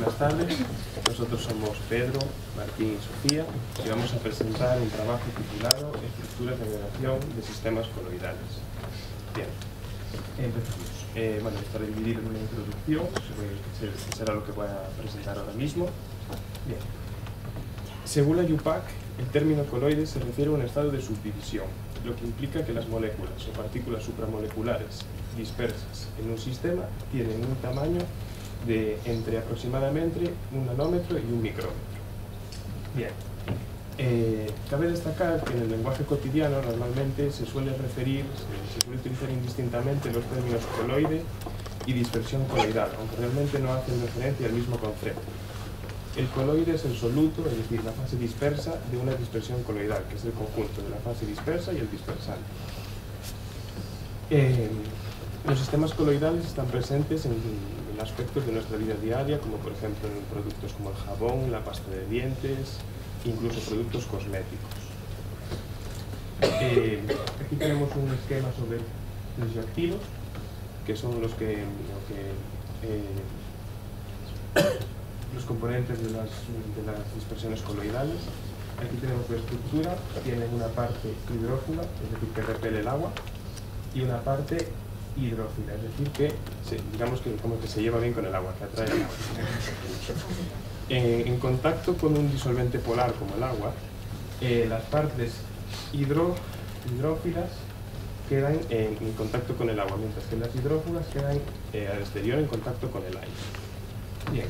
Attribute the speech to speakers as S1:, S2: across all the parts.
S1: Buenas tardes, nosotros somos Pedro, Martín y Sofía y vamos a presentar un trabajo titulado Estructuras de agregación de sistemas coloidales. Bien, empezamos. Bueno, estaré dividido en una introducción, que será lo que voy a presentar ahora mismo. Bien. Según la UPAC, el término coloide se refiere a un estado de subdivisión, lo que implica que las moléculas o partículas supramoleculares dispersas en un sistema tienen un tamaño de entre aproximadamente 1 nanómetro y 1 micrómetro. Bien, cabe destacar que en el lenguaje cotidiano normalmente se suele utilizar indistintamente los términos coloide y dispersión coloidal, aunque realmente no hacen referencia al mismo concepto. El coloide es el soluto, es decir, la fase dispersa de una dispersión coloidal, que es el conjunto de la fase dispersa y el dispersante. Los sistemas coloidales están presentes en aspectos de nuestra vida diaria, como por ejemplo en productos como el jabón, la pasta de dientes, incluso productos cosméticos. Aquí tenemos un esquema sobre los bioactivos, que son los componentes de las dispersiones coloidales. Aquí tenemos la estructura, tiene una parte hidrófuga, es decir, que repele el agua, y una parte hidrófila, es decir, que digamos que como que se lleva bien con el agua, que atrae el agua. En contacto con un disolvente polar como el agua, las partes hidrófilas quedan en contacto con el agua, mientras que las hidrófugas quedan al exterior en contacto con el aire. Bien.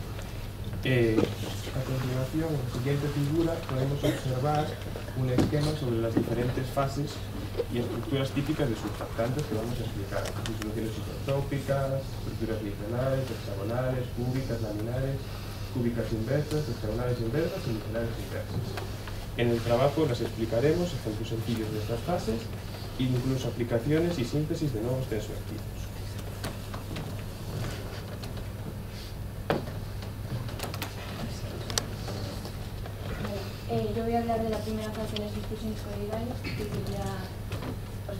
S1: A continuación, en la siguiente figura, podemos observar un esquema sobre las diferentes fases y estructuras típicas de surfactantes que vamos a explicar. Disoluciones isotópicas, estructuras micelares, hexagonales, cúbicas, laminares, cúbicas inversas, hexagonales inversas y micelares inversas. En el trabajo las explicaremos, ejemplos sencillos de estas fases, e incluso aplicaciones y síntesis de nuevos tensioactivos.
S2: Yo voy a hablar de la primera fase de las dispersiones coloidales, que sería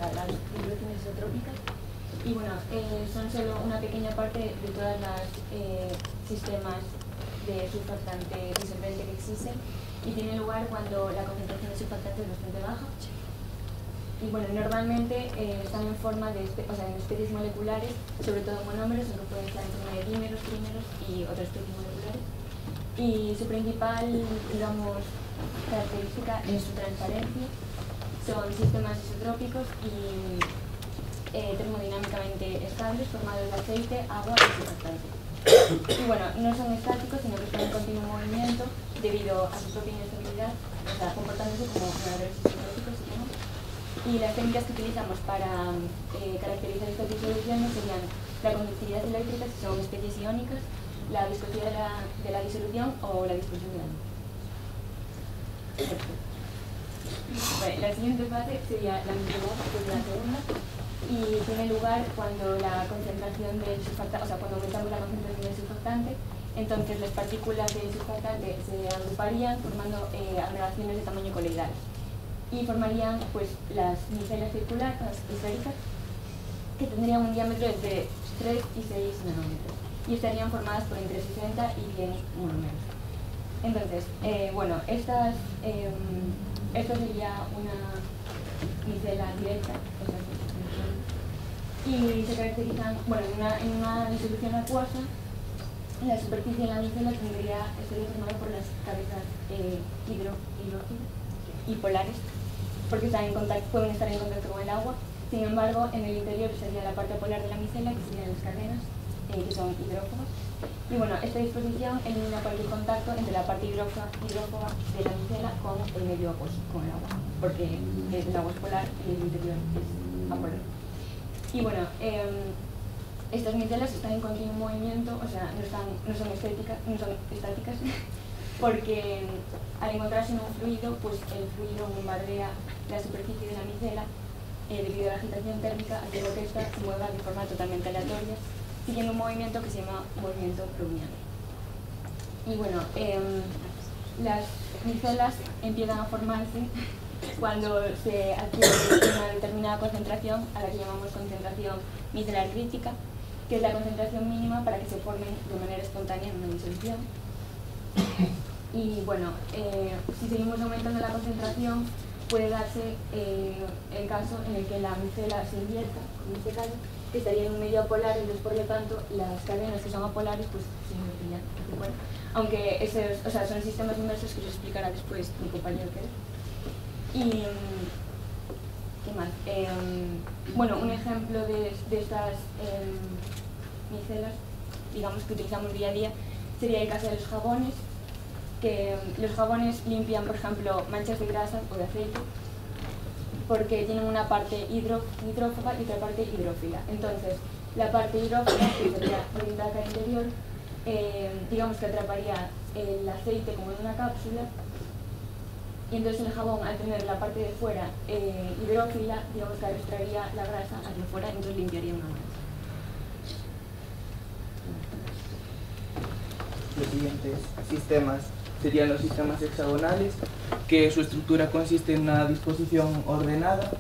S2: las disoluciones isotrópicas. Y bueno, son solo una pequeña parte de todos los sistemas de surfactante disolvente que existen y tienen lugar cuando la concentración de surfactante es bastante baja. Y bueno, normalmente están en forma de en especies moleculares, sobre todo monómeros, aunque pueden estar en forma de dímeros, trímeros y otras especies moleculares. Y su principal, característica es su transparencia. Son sistemas isotrópicos y termodinámicamente estables, formados de aceite, agua y surfactante. Y bueno, no son estáticos, sino que están en continuo movimiento debido a su propia inestabilidad, comportándose como generadores isotrópicos, y las técnicas que utilizamos para caracterizar estas disoluciones serían la conductividad eléctrica, si son especies iónicas, la viscosidad de la disolución o la dispersión de la luz. Bueno, la siguiente fase sería la michelada, que es la segunda, y tiene lugar cuando la concentración del surfactante, cuando aumentamos la concentración del surfactante, entonces las partículas del surfactante se agruparían formando agregaciones de tamaño coloidal y formarían las micelas circulares, las esféricas, que tendrían un diámetro entre 3 y 6 nanómetros y estarían formadas por entre 60 y 100 monómeros. Entonces, esto sería una micela directa, y se caracterizan, en una disolución acuosa, la superficie de la micela estaría formada por las cabezas hidrófilas y polares, porque pueden estar en contacto con el agua. Sin embargo, en el interior sería la parte polar de la micela, que serían las cadenas, que son hidrófobas. Y bueno, esta disposición elimina cualquier contacto entre la parte hidrófoba de la micela con el medio acuoso, con el agua, porque el agua es polar y el interior es apolar. Y bueno, estas micelas están en continuo movimiento, no son estáticas, porque al encontrarse en un fluido, el fluido bombardea la superficie de la micela debido a la agitación térmica, haciendo que ésta se mueva de forma totalmente aleatoria, siguiendo un movimiento que se llama movimiento browniano. Y bueno, las micelas empiezan a formarse cuando se adquiere una determinada concentración, a la que llamamos concentración micelar crítica, que es la concentración mínima para que se formen de manera espontánea en una disolución. Y bueno, si seguimos aumentando la concentración, puede darse el caso en el que la micela se invierta, en este caso, que estaría en un medio apolar, entonces por lo tanto las cadenas que son apolares pues se invertirían. Bueno, aunque esos, son sistemas inversos que os explicará después mi compañero que es. Y ¿qué más? Bueno, un ejemplo de estas micelas, digamos, que utilizamos día a día, sería el caso de los jabones, que los jabones limpian, por ejemplo, manchas de grasa o de aceite, porque tienen una parte hidrófoba y otra parte hidrófila. Entonces, la parte hidrófila, que sería orientada al interior, digamos que atraparía el aceite como en una cápsula, y entonces el jabón, al tener la parte de fuera hidrófila, digamos que arrastraría la grasa hacia afuera, entonces limpiaría una mancha.
S3: Los siguientes sistemas serían los sistemas hexagonales, que su estructura consiste en una disposición ordenada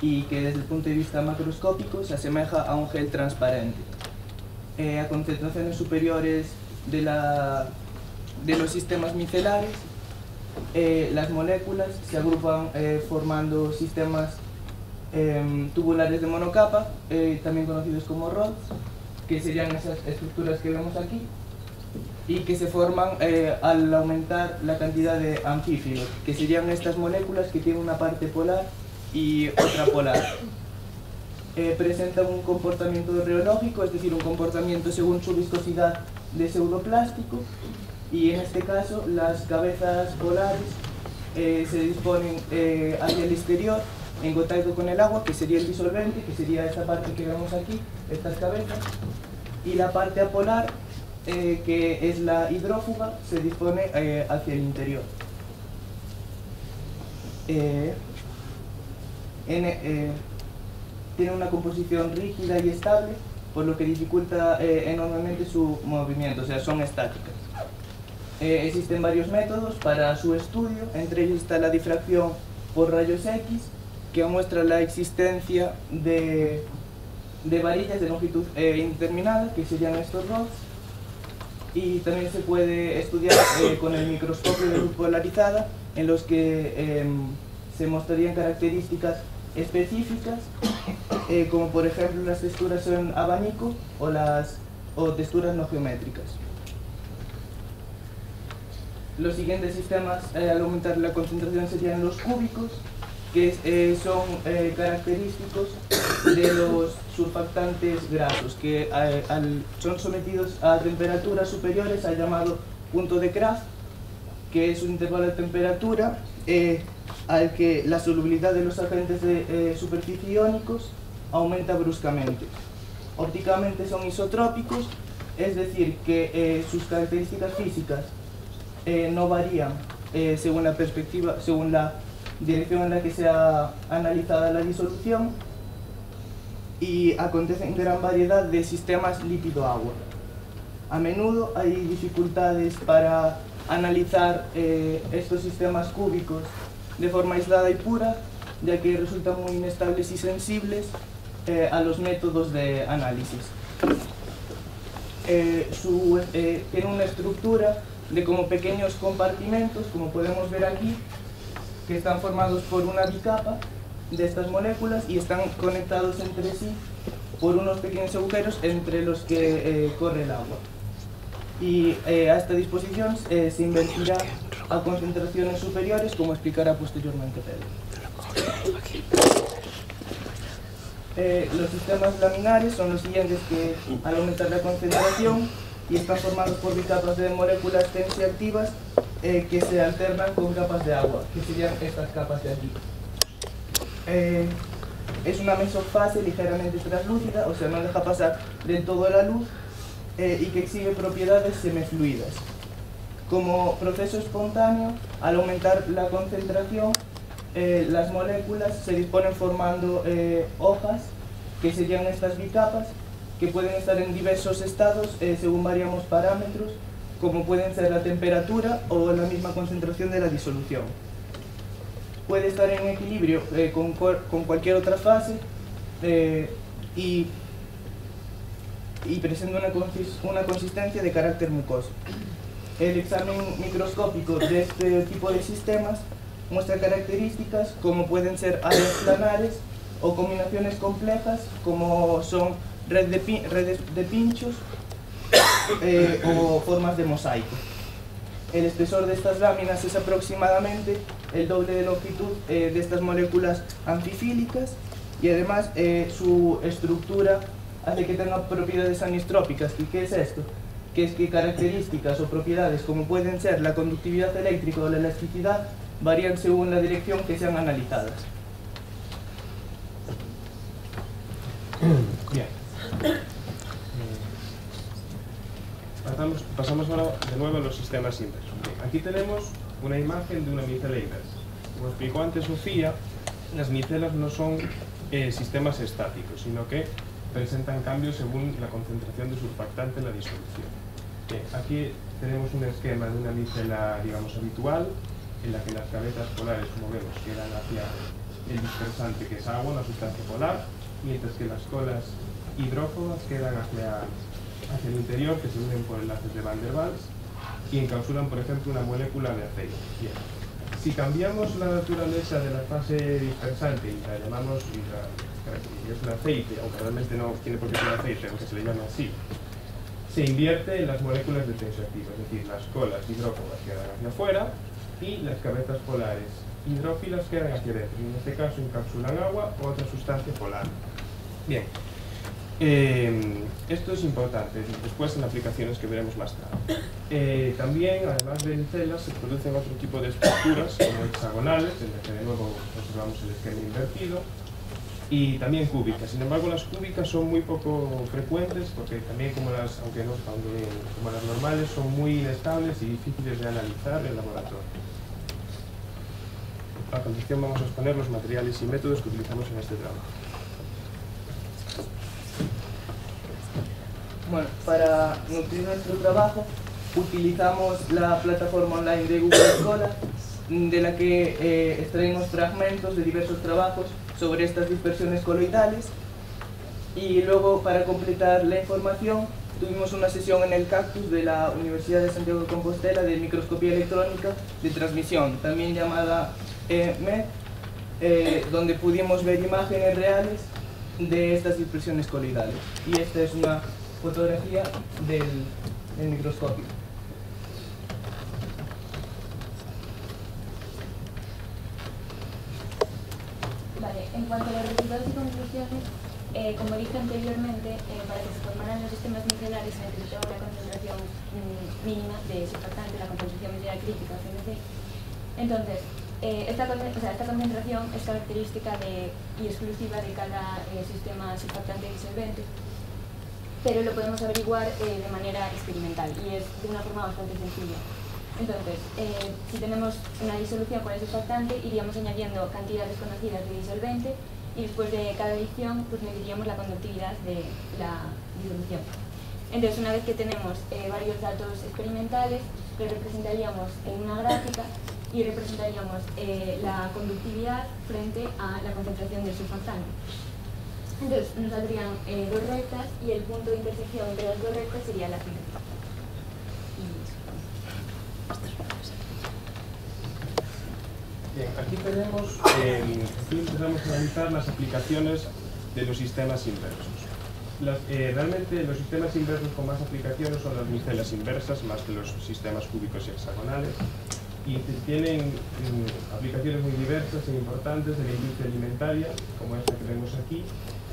S3: y que desde el punto de vista macroscópico se asemeja a un gel transparente. A concentraciones superiores de los sistemas micelares, las moléculas se agrupan formando sistemas tubulares de monocapa, también conocidos como rods, que serían esas estructuras que vemos aquí, y que se forman al aumentar la cantidad de anfífilos, que serían estas moléculas que tienen una parte polar y otra polar. Presentan un comportamiento reológico, es decir, un comportamiento según su viscosidad de pseudoplástico, y en este caso las cabezas polares se disponen hacia el exterior en contacto con el agua, que sería el disolvente, que sería esta parte que vemos aquí, estas cabezas, y la parte apolar, que es la hidrófuga, se dispone hacia el interior. Tiene una composición rígida y estable, por lo que dificulta enormemente su movimiento, o sea, son estáticas. Existen varios métodos para su estudio, entre ellos está la difracción por rayos X, que muestra la existencia de varillas de longitud indeterminada, que serían estos rods, y también se puede estudiar con el microscopio de luz polarizada, en los que se mostrarían características específicas, como por ejemplo las texturas en abanico o texturas no geométricas. Los siguientes sistemas al aumentar la concentración serían los cúbicos, que son característicos de los surfactantes grasos, que son sometidos a temperaturas superiores al llamado punto de Kraft, que es un intervalo de temperatura al que la solubilidad de los agentes de superficie iónicos aumenta bruscamente. Ópticamente son isotrópicos, es decir, que sus características físicas no varían según la perspectiva, según la dirección en la que sea analizada la disolución, y acontecen gran variedad de sistemas lípido-agua. A menudo hay dificultades para analizar estos sistemas cúbicos de forma aislada y pura, ya que resultan muy inestables y sensibles a los métodos de análisis. Tiene una estructura de como pequeños compartimentos, como podemos ver aquí, que están formados por una bicapa de estas moléculas y están conectados entre sí por unos pequeños agujeros entre los que corre el agua. Y a esta disposición se invertirá a concentraciones superiores, como explicará posteriormente Pedro. Los sistemas laminares son los siguientes, que al aumentar la concentración y están formados por bicapas de moléculas tensioactivas que se alternan con capas de agua, que serían estas capas de aquí. Es una mesofase ligeramente translúcida, o sea, no deja pasar del todo la luz, y que exhibe propiedades semifluidas. Como proceso espontáneo, al aumentar la concentración, las moléculas se disponen formando hojas, que serían estas bicapas, que pueden estar en diversos estados según variamos parámetros, como pueden ser la temperatura o la misma concentración de la disolución. Puede estar en equilibrio con cualquier otra fase y presenta una consistencia de carácter mucoso. el examen microscópico de este tipo de sistemas muestra características como pueden ser áreas planares o combinaciones complejas como son redes de pinchos o formas de mosaico. El espesor de estas láminas es aproximadamente el doble de longitud de estas moléculas anfifílicas y además su estructura hace que tenga propiedades anistrópicas. ¿Y qué es esto? Que es que características o propiedades como pueden ser la conductividad eléctrica o la elasticidad varían según la dirección que sean analizadas.
S1: Bien. Pasamos ahora de nuevo a los sistemas inversos. Aquí tenemos una imagen de una micela inversa. Como explicó antes Sofía, las micelas no son sistemas estáticos, sino que presentan cambios según la concentración de surfactante en la disolución. Bien, aquí tenemos un esquema de una micela, digamos, habitual, en la que las cabezas polares, como vemos, quedan hacia el dispersante, que es agua, una sustancia polar, mientras que las colas hidrófobas quedan hacia el interior, que se unen por enlaces de Van der Waals y encapsulan, por ejemplo, una molécula de aceite. Bien. Si cambiamos la naturaleza de la fase dispersante y la llamamos es un aceite, aunque realmente no tiene por qué ser aceite, aunque se le llama así, se invierte en las moléculas de tensioactivo, es decir, las colas hidrófobas quedan hacia afuera y las cabezas polares hidrófilas quedan hacia adentro. Y en este caso encapsulan agua o otra sustancia polar. Bien. Esto es importante, después en aplicaciones que veremos más tarde. También, además de micelas, se producen otro tipo de estructuras, como hexagonales, en las que de nuevo observamos el esquema invertido, y también cúbicas. Sin embargo, las cúbicas son muy poco frecuentes, porque también como las normales son muy inestables y difíciles de analizar en laboratorio. A continuación vamos a exponer los materiales y métodos que utilizamos en este trabajo.
S3: Bueno, para nutrir nuestro trabajo utilizamos la plataforma online de Google Scholar, de la que extraemos fragmentos de diversos trabajos sobre estas dispersiones coloidales, y luego, para completar la información, tuvimos una sesión en el Cactus de la Universidad de Santiago de Compostela de microscopía electrónica de transmisión, también llamada MET, donde pudimos ver imágenes reales de estas dispersiones coloidales. Y esta es una fotografía del microscopio.
S2: Vale, en cuanto a los resultados y conclusiones, como dije anteriormente, para que se formaran los sistemas micelares se necesitaba una concentración mínima de surfactante, la concentración micelial crítica, CMC. Entonces, esta concentración es característica y exclusiva de cada sistema surfactante disolvente, pero lo podemos averiguar de manera experimental y es de una forma bastante sencilla. Entonces, si tenemos una disolución con el surfactante, iríamos añadiendo cantidades conocidas de disolvente y después de cada adición pues mediríamos la conductividad de la disolución. Entonces, una vez que tenemos varios datos experimentales, los representaríamos en una gráfica y representaríamos la conductividad frente a la concentración del surfactante. Entonces nos saldrían dos rectas y el punto de intersección entre las dos rectas sería la simetría.
S1: Bien, aquí empezamos a analizar las aplicaciones de los sistemas inversos. Realmente los sistemas inversos con más aplicaciones son las micelas inversas, más que los sistemas cúbicos y hexagonales, y tienen aplicaciones muy diversas e importantes en la industria alimentaria, como esta que vemos aquí.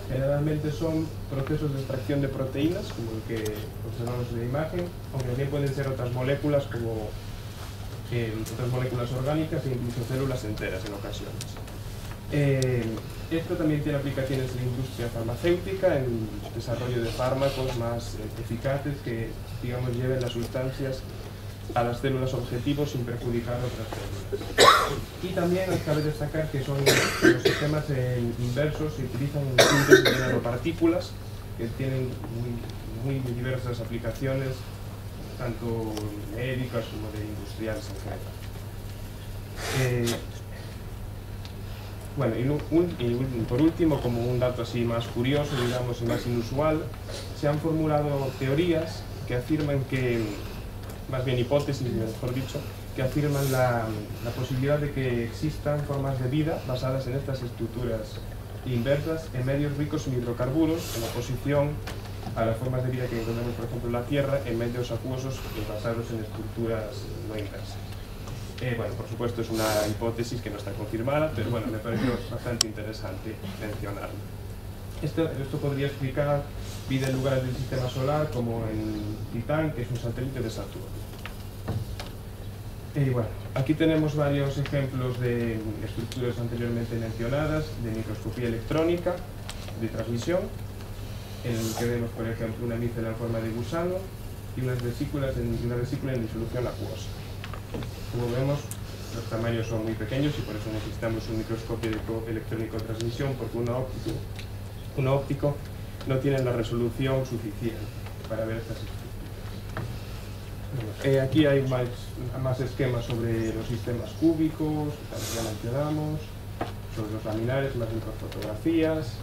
S1: Generalmente son procesos de extracción de proteínas, como el que observamos en la imagen, aunque también pueden ser otras moléculas, como otras moléculas orgánicas e incluso células enteras en ocasiones. Esto también tiene aplicaciones en la industria farmacéutica, en el desarrollo de fármacos más eficaces que, digamos, lleven las sustancias a las células objetivo sin perjudicar otras células. Y también cabe destacar que son los sistemas inversos se utilizan en síntesis de nanopartículas que tienen muy diversas aplicaciones, tanto médicas como de industriales en general. Bueno, y por último, como un dato así más curioso, digamos, y más inusual, se han formulado teorías que afirman que más bien hipótesis, mejor dicho, que afirman la posibilidad de que existan formas de vida basadas en estas estructuras inversas en medios ricos en hidrocarburos, en oposición a las formas de vida que encontramos, por ejemplo, en la Tierra, en medios acuosos basados en estructuras no inversas. Bueno, por supuesto es una hipótesis que no está confirmada, pero bueno, me pareció bastante interesante mencionarlo. Esto podría explicar vida en lugares del sistema solar, como en Titán, que es un satélite de Saturno. Bueno, aquí tenemos varios ejemplos de estructuras anteriormente mencionadas, de microscopía electrónica, de transmisión, en el que vemos, por ejemplo, una micela en forma de gusano y una vesícula en disolución acuosa. Como vemos, los tamaños son muy pequeños y por eso necesitamos un microscopio electrónico de transmisión, porque un óptico no tiene la resolución suficiente para ver estas estructuras. Aquí hay más esquemas sobre los sistemas cúbicos, que también ya mencionamos, sobre los laminares, más microfotografías.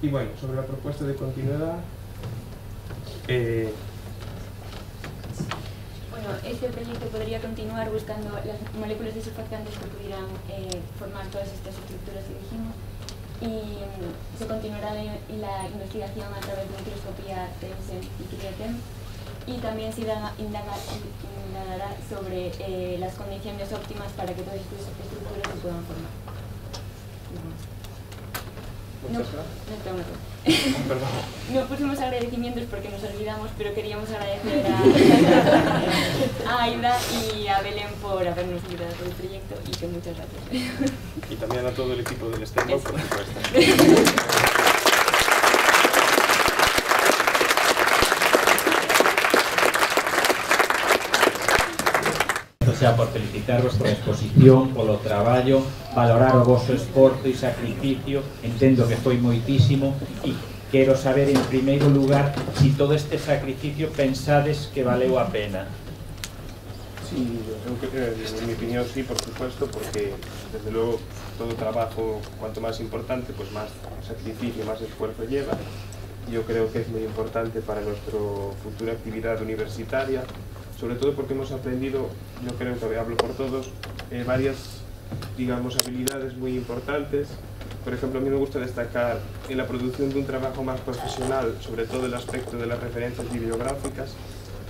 S1: Y bueno, sobre la propuesta de continuidad,
S2: bueno, este proyecto podría continuar buscando las moléculas de surfactantes que pudieran formar todas estas estructuras que dijimos, y se continuará la investigación a través de microscopía TEM y CRIA-TEM, y también se indagará sobre las condiciones óptimas para que todas estas estructuras se puedan formar. No pusimos agradecimientos porque nos olvidamos, pero queríamos agradecer a Aida y a Belén por habernos ayudado con el proyecto, y que muchas gracias.
S1: Y también a todo el equipo del STEM, por supuesto.
S4: Xa por felicitarvos pola exposición, polo traballo, valorar o vosso esforzo e sacrificio, entendo que foi moitísimo, e quero saber en primeiro lugar se todo este sacrificio pensades que valeu a pena.
S1: Sí, en mi opinión sí, por supuesto, porque desde luego todo trabajo, cuanto más importante, pues más sacrificio, más esfuerzo lleva. Yo creo que es muy importante para nuestra futura actividad universitaria, sobre todo porque hemos aprendido, yo creo que hablo por todos, varias, digamos, habilidades muy importantes. Por ejemplo, a mí me gusta destacar en la producción de un trabajo más profesional, sobre todo el aspecto de las referencias bibliográficas.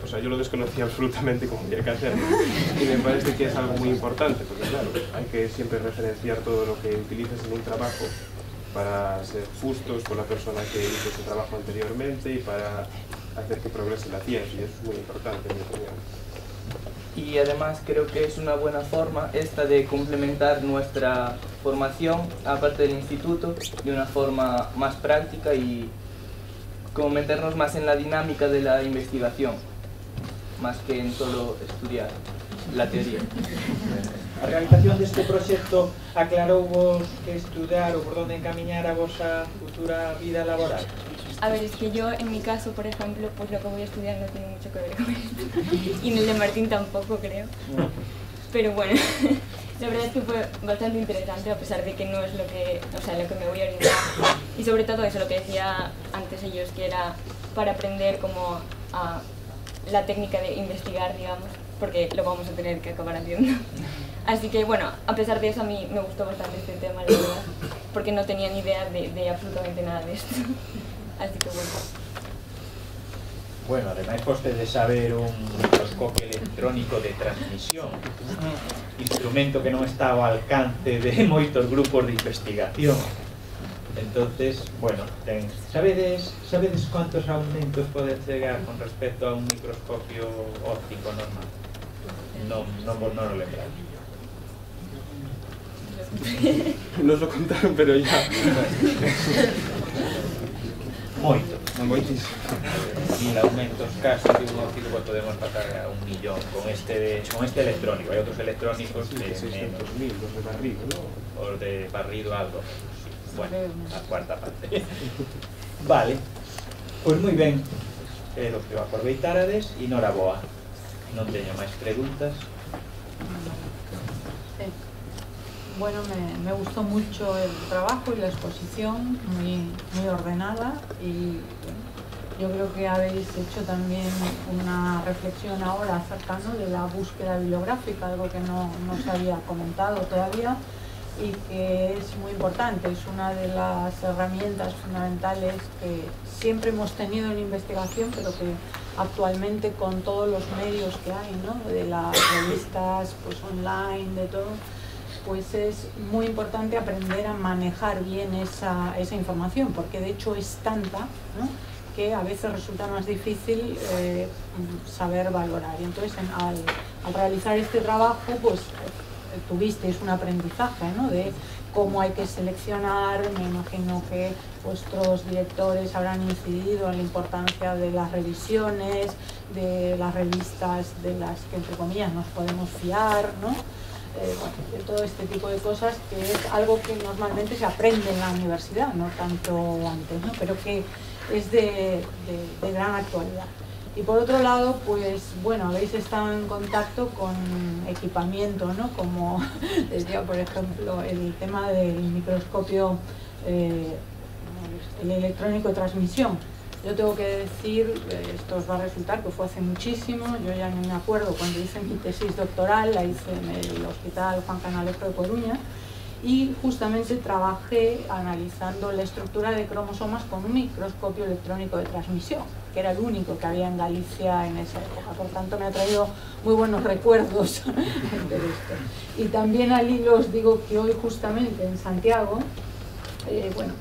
S1: O sea, yo lo desconocía absolutamente como había que hacerlo, y me parece que es algo muy importante, porque claro, hay que siempre referenciar todo lo que utilizas en un trabajo para ser justos con la persona que hizo ese trabajo anteriormente y para hacer que progrese la ciencia, y eso es muy importante en mi opinión.
S3: Y además creo que es una buena forma esta de complementar nuestra formación, aparte del instituto, de una forma más práctica y como meternos más en la dinámica de la investigación, más que en solo estudiar la teoría.
S4: A realización deste proxecto aclarouvos que estudar ou por onde encamiñar a vosa futura vida laboral?
S2: A ver, es que yo, en mi caso, por ejemplo, pues lo que voy a estudiar no tiene mucho que ver con esto. Y en el de Martín tampoco, creo. Pero bueno, la verdad es que fue bastante interesante, a pesar de que no es lo que, o sea, lo que me voy a orientar. Y sobre todo eso, lo que decía antes ellos, que era para aprender como la técnica de investigar, digamos, porque lo vamos a tener que acabar haciendo. Así que bueno, a pesar de eso, a mí me gustó bastante este tema, la verdad, porque no tenía ni idea de absolutamente nada de esto. Así que bueno.
S4: Bueno, ademais postedes saber un microscopio electrónico de transmisión, instrumento que non está ao alcance de moitos grupos de investigación. Entonces, bueno, sabedes cuántos aumentos poden chegar con respecto a un microscopio óptico normal? Non lo lembráis.
S1: Nos lo contaron, pero ya.
S4: Moito.
S1: Moitísimo.
S4: 1000 aumentos casi de un óptico, podemos pasar a 1 millón con este electrónico. Hay otros electrónicos de
S1: 600.000, los de barrido, ¿no?
S4: Os de barrido algo. Bueno, a cuarta parte. Vale, pois moi ben. Lo que aproveitárades e noraboa. Non teño máis preguntas.
S5: Bueno, me gustó mucho el trabajo y la exposición, muy ordenada, y bueno, Yo creo que habéis hecho también una reflexión ahora acerca, ¿no?, de la búsqueda bibliográfica, algo que no se había comentado todavía y que es muy importante. Es una de las herramientas fundamentales que siempre hemos tenido en investigación, pero que actualmente con todos los medios que hay, ¿no?, de las revistas pues online, de todo, pues es muy importante aprender a manejar bien esa información, porque de hecho es tanta, ¿no?, que a veces resulta más difícil saber valorar. Y entonces al realizar este trabajo pues tuvisteis un aprendizaje, ¿no?, de cómo hay que seleccionar. Me imagino que vuestros directores habrán incidido en la importancia de las revisiones, de las revistas de las que entre comillas nos podemos fiar, ¿no? Bueno, de todo este tipo de cosas, que es algo que normalmente se aprende en la universidad, no tanto antes, ¿no?, pero que es de gran actualidad. Y por otro lado, pues bueno, habéis estado en contacto con equipamiento, ¿no?, como decía, por ejemplo, el tema del microscopio, el electrónico de transmisión. Yo tengo que decir, esto os va a resultar que fue hace muchísimo, yo ya no me acuerdo, cuando hice mi tesis doctoral, la hice en el Hospital Juan Canalejo de Coruña, y justamente trabajé analizando la estructura de cromosomas con un microscopio electrónico de transmisión, que era el único que había en Galicia en esa época. Por tanto, me ha traído muy buenos recuerdos de esto. Y también al hilo os digo que hoy justamente en Santiago, bueno,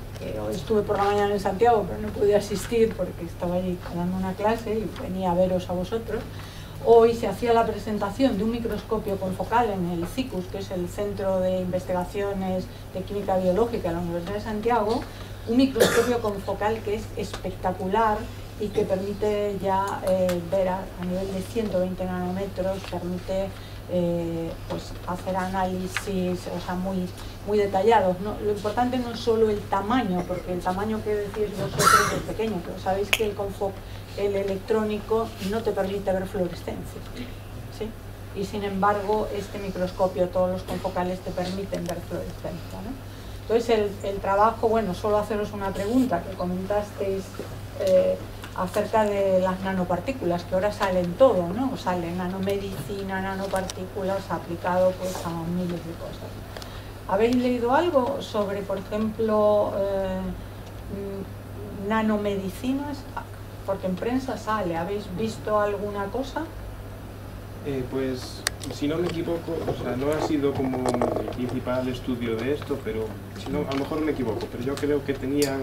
S5: hoy estuve por la mañana en Santiago, pero no pude asistir porque estaba allí dando una clase y venía a veros a vosotros. Hoy se hacía la presentación de un microscopio confocal en el CICUS, que es el Centro de Investigaciones de Química Biológica de la Universidad de Santiago, un microscopio confocal que es espectacular y que permite ya ver a nivel de 120 nanómetros, permite pues hacer análisis, o sea, muy detallados, ¿no? Lo importante no es solo el tamaño, porque el tamaño que decís vosotros es pequeño, pero sabéis que el electrónico no te permite ver fluorescencia, ¿sí? Y sin embargo este microscopio, todos los confocales te permiten ver fluorescencia, ¿no? Entonces el trabajo, bueno, solo haceros una pregunta que comentasteis acerca de las nanopartículas, que ahora salen todo, ¿no? Sale nanomedicina, nanopartículas, aplicado pues a miles de cosas. ¿Habéis leído algo sobre, por ejemplo, nanomedicinas? Porque en prensa sale. ¿Habéis visto alguna cosa?
S1: Pues, si no me equivoco, o sea, no ha sido como el principal estudio de esto, pero si no, a lo mejor me equivoco, pero yo creo que tenían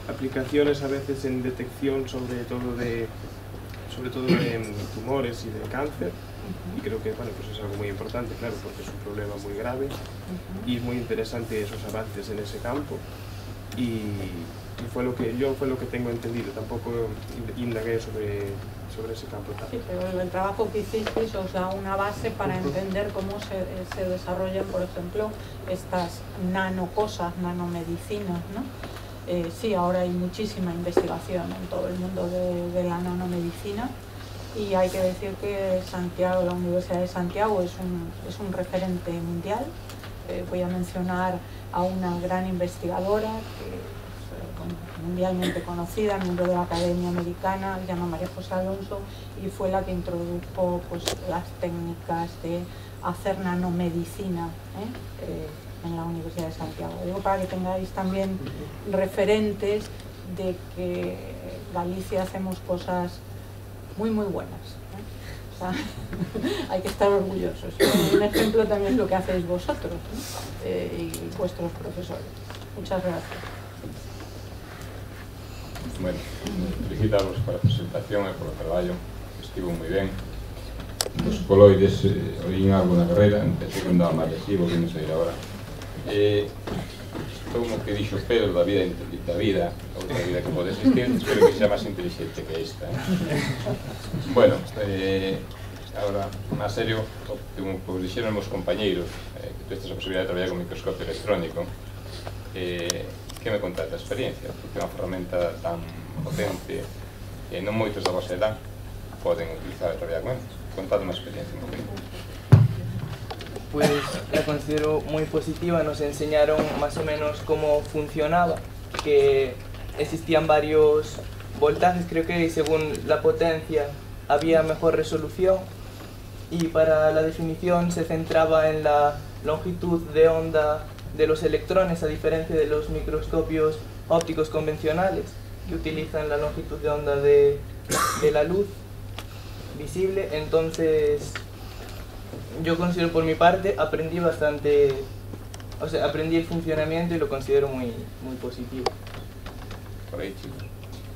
S1: aplicaciones a veces en detección sobre todo de tumores y de cáncer, y creo que bueno, pues es algo muy importante, claro, porque es un problema muy grave y es muy interesante esos avances en ese campo, y fue lo que tengo entendido. Tampoco indagué sobre ese campo.
S5: Sí, pero el trabajo que hicisteis os da una base para entender cómo se desarrollan, por ejemplo, estas nanocosas, nanomedicinas, ¿no? Sí, ahora hay muchísima investigación en todo el mundo de la nanomedicina, y hay que decir que Santiago, la Universidad de Santiago es un referente mundial. Voy a mencionar a una gran investigadora que es mundialmente conocida, miembro de la Academia Americana, se llama María José Alonso, y fue la que introdujo pues, las técnicas de hacer nanomedicina en la Universidad de Santiago. Digo para que tengáis también referentes de que Galicia hacemos cosas muy buenas, ¿eh? O sea, hay que estar orgullosos. Un ejemplo también es lo que hacéis vosotros, ¿no? Y vuestros profesores. Muchas gracias.
S6: Bueno, felicitamos pola presentación e polo traballo, estivo moi ben. Os coloides, oín algo na carreira, pensei que andaba máis lesivo, que non sei agora. Como que dixo Pedro da vida, outra vida que pode existir, espero que sea máis inteligente que esta. Bueno, agora, máis serio, como dixeron os compañeiros, que tu estes a posibilidade de traballar con microscopio electrónico, que me contas da experiencia? Porque é unha ferramenta tan potente que non moitos da vosa edad poden utilizar e traballar con ela. Contad unha experiencia un poquinho.
S3: Pues la considero muy positiva. Nos enseñaron más o menos cómo funcionaba, que existían varios voltajes, creo que según la potencia había mejor resolución, y para la definición se centraba en la longitud de onda de los electrones, a diferencia de los microscopios ópticos convencionales, que utilizan la longitud de onda de la luz visible. Entonces, yo considero, por mi parte, aprendí bastante, o sea, aprendí el funcionamiento y lo considero muy positivo.
S6: Por ahí, chicos.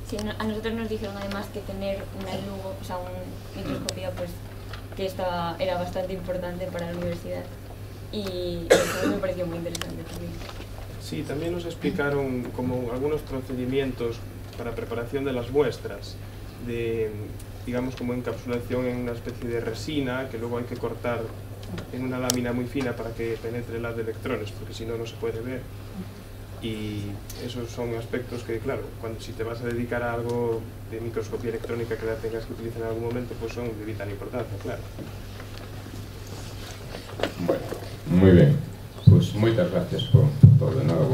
S2: Sí, a nosotros nos dijeron además que tener una lugo, o sea, un microscopio, pues que era bastante importante para la universidad, y eso me pareció muy interesante también.
S1: Sí, también nos explicaron como algunos procedimientos para preparación de las muestras, de, digamos, como encapsulación en una especie de resina que luego hay que cortar en una lámina muy fina para que penetre las de electrones, porque si no, no se puede ver. Y esos son aspectos que, claro, si te vas a dedicar a algo de microscopía electrónica que la tengas que utilizar en algún momento, pues son de vital importancia, claro.
S6: Bueno, muy bien. Pues moitas gracias por todo de novo.